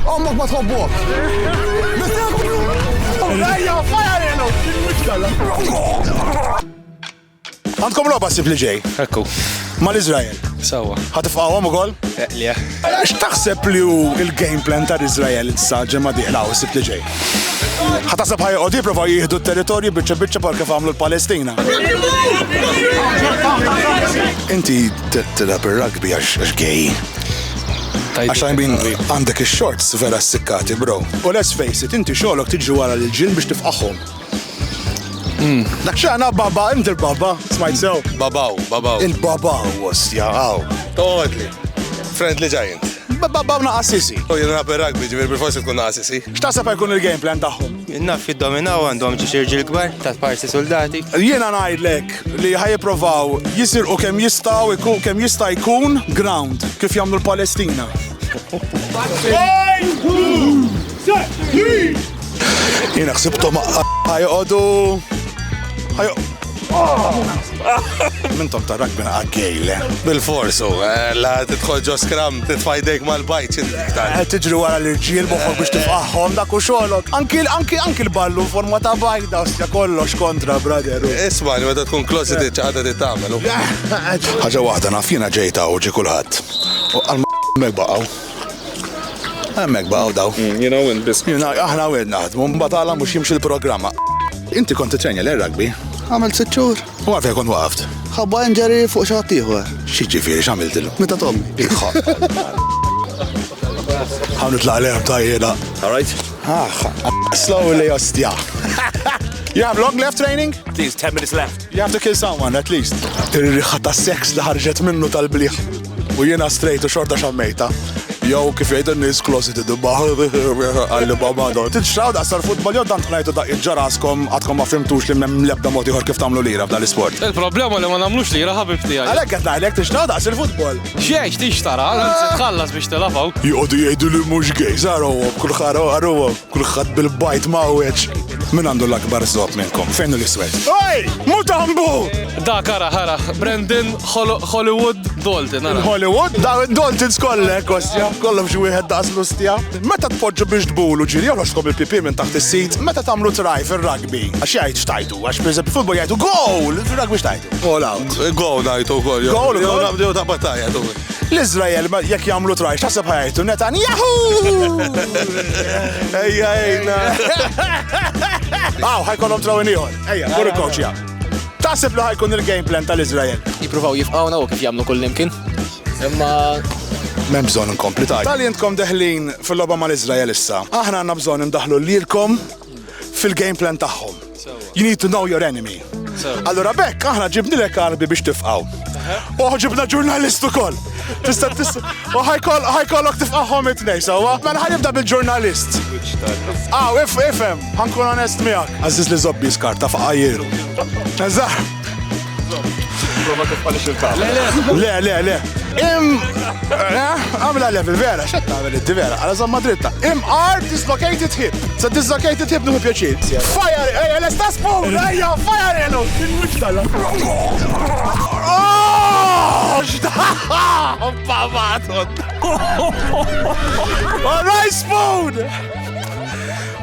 امك ما تخبوك عندكم لعبة الصيف اللي جاي Ekku, مال إسرائيل sawa. ħatifqawhom ukoll? Le. X'taħseb li hu il-game plan ta' Iżrael issa ġemma dieħla u s-sibt li ġej? Ħataseb ħajqgħod jipprova jieħdu t-territorju biċċa biċċa bħal kif għamlu l-Palestina. Inti tilab ir-rugby għax gay. Għax għajmin għandek ix-shorts vera s-sikkati, bro. U let's face it, inti xogħolok tiġi wara l-ġil biex tifqaħħom. Dak xana baba, inti l-baba, smajt sew. Babaw. Il-baba wostja, għaw. Totally. Friendly giant. Baba naqasisi. U jena per rugby, ġivir bil-forsi tkun naqasisi. X'taħseb jkun il-game plan tagħhom? Naf jiddominaw għandhom ġirġil kbar ta' parsi soldati. Jiena ngħidlek li ħajjippruvaw jisirqu kemm jista' jkun ground kif jagħmlu l-Palestina. Jiena ħsibthom ħajqogħdu Mintom ta' rugby għaggejle. Bil-forsu, la titħol ġo skram, titfajdek mal-bajt. Tiġri wara l-irġiel moħħok biex tifqaħħom dak u xogħolok. Anki l-ballu forma ta' bajda ostja kollox kontra, brother. Isma' li meta tkun closeted ċaħda titgħamel. Ħaġa waħda naf jiena ġejta u ġi kulħadd. U għal-mek baqgħu. Hemmhekk baqgħu daw. Jiena win biss. Aħna wien naħdmu mbagħad għala mhux jimxi l-programma. Inti kont titrenja l-rugby? Għamilt 6 xhur. U għalfejn kont waqft? Ħabba inġeri fuq xi ħadd ieħor. Xi ġifieri x'għamiltilu? Meta tommi. Ħaw nitlaq lejhom tajjela. All right. Slowly ostja. You have long left training? Please, 10 minutes left. You have to kill someone at least. Ir-riħa ta' seks li ħarġet minnu tal-bliħ. U jiena straight u xorta xammejta. Jow kif jgħidu n-nis closeted għalli babado. Tidxraw da' sar futbol jow dan tnajtu da' iġġaraskom għadkom ma fimtux li mem lebda moti ħor kif tamlu lira f'da l-sport. Il-problema li ma namlux lira ħabib tijaj. Għalek għed naħlek tidxraw da' sar-futbol. Xiex tixtara, għal tħallas biex tilafaw. Jgħodu jgħidu li mux gej, zarowo, kullħat bil-bajt mawweċ. Min għandu l-akbar zop minnkom? Fejnu l-iswed? Oj, mutambu! Da kara, Brandon Hollywood Dalton. Hollywood? Da Dalton skollek, ostja. Kollom xi wieħed daqs l-ustja. Meta tpoġġu biex tbulu ġiri, jew xkom il-pipi minn taħt is-sit, meta tagħmlu try fir-rugby. Għax jgħid xtajtu, għax pereżempju futbol jgħidu goal, fir-rugby xtajtu. All out. Go najtu wkoll. Goal. Nabdew ta' battalja tu. L-Iżrael jekk jagħmlu try x'taħseb ħajtu Netanyahu! Ejja. Aw, ħajkollhom trawin ieħor. Ejja, kur il-coach ja. Taħseb li ħajkun il-game plan tal-Iżrael? Jippruvaw jifqawna u kif jagħmlu kull imkien. Imma M'hemm bżonn inkompli tajt. Tal jintkom deħlin fil-logħba mal-Iżrael issa. Aħna għandna bżonn indaħlu lilkom fil-game plan tagħhom. You need to know your enemy. Allura bekk aħna ġibnilek arbi biex tifqaw. U ġibna ġurnalist ukoll. Tista' u ħajkollok tifqahom it-tnej sewwa. Mela ħajibda bil-ġurnalist. Ifhem, ħankun onest miegħek. Għażiż li żobbi skarta faqajjielu. Eżatt. Le. Għamla level vera, xed tagħmel inti vera, għala żomma dritta. Are dislocated hip. Sa dislocated hip nuhu pjaċir. Fire, ejja, l-esta spoon, ejja, fire jenu. Il-mux tala.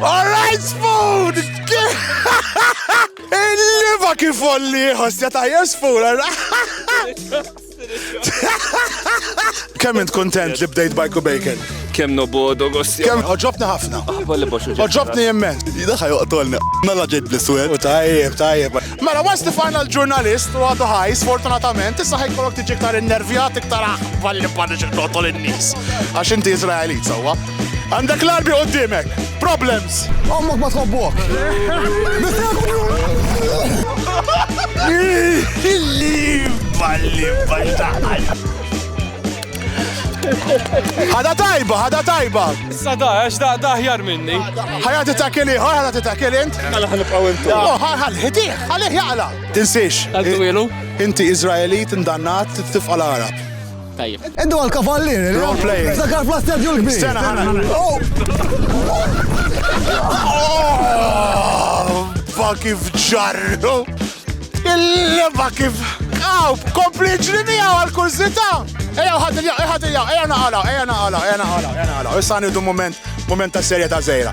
All right, spoon. Il-liva kif folli, hostja ta' jesfur. Kemm int kontent li bdejt bajku bacon? Kemm nobodo gossi. Kemm oġobni ħafna. Oġobni jemmen. Jidaħħa joqtolni. Nalla ġejt bl-iswed. Tajjeb. Mela, once the final journalist u għadu ħaj, sfortunatament, issa ħajkollok tiġi iktar innervjat, iktar aħbal li bħalli ġeqtol in-nies. Għax inti Izraelit, sewwa. Għandek l-arbi qudiemek. Problems. Ommok ma tħobbok. Ħada tajba. Issa għax da ħjar minni. ħajati takili int? Għalla ħanibqaw intu. ħalih jaqla. Tinsiex. Għaltu ilu? Inti Izraelit indannat tifqa l-Arab. tajjeb. Endu għal-kavallini. Role playing. Zakar fl-astadju l-kbir. Stena ħana. Kif ġarru. Il-leba kif Aw, kompli ġrimi għaw għal-kurzita. Ejaw, ħadiljaw, eja naqalaw. Issa nidu moment ta' serja ta' zejra.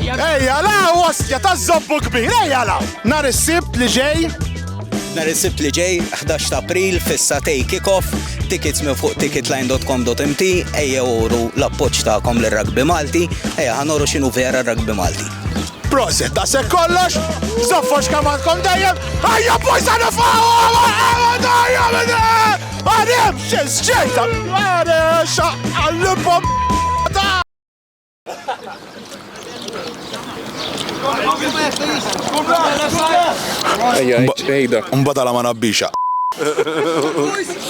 Eja, la, wastja ta' zobbu kbir, eja la. Nar is-sibt li ġej. Nar is-sibt li ġej, 11 ta' April, fis-satej kick-off, tickets minn fuq ticketline.com.mt, ejja uru l-appoġġ tagħkom lir-rugby Malti, ejja ħanoru x'inhu vera rugby Malti. Proset, ta' se kollox, zoffox kamatkom dejjem, ejja boys għana faw, għadem, xesġejta, għallibom, Ejja, ejda. Mbadala ma nabbixa.